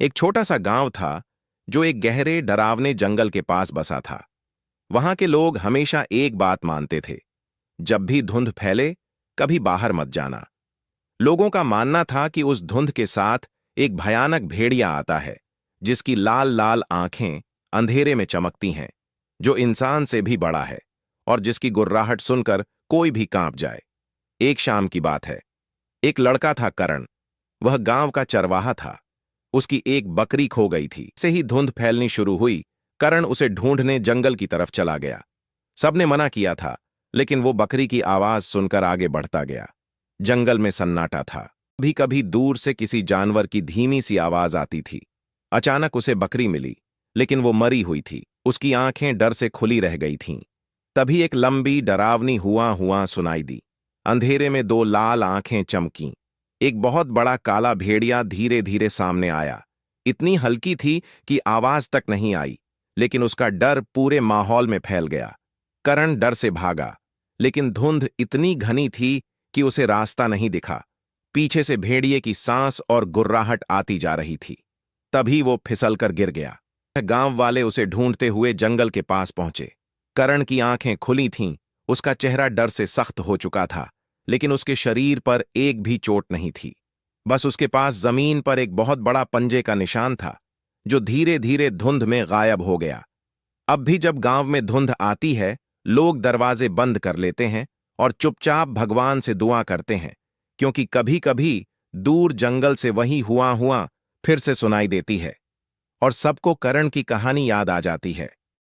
एक छोटा सा गांव था जो एक गहरे डरावने जंगल के पास बसा था। वहां के लोग हमेशा एक बात मानते थे, जब भी धुंध फैले कभी बाहर मत जाना। लोगों का मानना था कि उस धुंध के साथ एक भयानक भेड़िया आता है, जिसकी लाल लाल आंखें अंधेरे में चमकती हैं, जो इंसान से भी बड़ा है और जिसकी गुर्राहट सुनकर कोई भी कांप जाए। एक शाम की बात है। एक लड़का था करण। वह गांव का चरवाहा था। उसकी एक बकरी खो गई थी। से ही धुंध फैलनी शुरू हुई, करण उसे ढूंढने जंगल की तरफ चला गया। सबने मना किया था, लेकिन वो बकरी की आवाज सुनकर आगे बढ़ता गया। जंगल में सन्नाटा था। कभी कभी दूर से किसी जानवर की धीमी सी आवाज आती थी। अचानक उसे बकरी मिली, लेकिन वो मरी हुई थी। उसकी आंखें डर से खुली रह गई थीं। तभी एक लंबी डरावनी हुआ हुआ सुनाई दी। अंधेरे में दो लाल आंखें चमकीं। एक बहुत बड़ा काला भेड़िया धीरे धीरे सामने आया। इतनी हल्की थी कि आवाज तक नहीं आई, लेकिन उसका डर पूरे माहौल में फैल गया। करण डर से भागा, लेकिन धुंध इतनी घनी थी कि उसे रास्ता नहीं दिखा। पीछे से भेड़िए की सांस और गुर्राहट आती जा रही थी। तभी वो फिसलकर गिर गया। गांव वाले उसे ढूंढते हुए जंगल के पास पहुंचे। करण की आंखें खुली थीं, उसका चेहरा डर से सख्त हो चुका था, लेकिन उसके शरीर पर एक भी चोट नहीं थी। बस उसके पास जमीन पर एक बहुत बड़ा पंजे का निशान था, जो धीरे धीरे धुंध में गायब हो गया। अब भी जब गांव में धुंध आती है, लोग दरवाजे बंद कर लेते हैं और चुपचाप भगवान से दुआ करते हैं, क्योंकि कभी कभी दूर जंगल से वही हुआ हुआ फिर से सुनाई देती है और सबको करण की कहानी याद आ जाती है।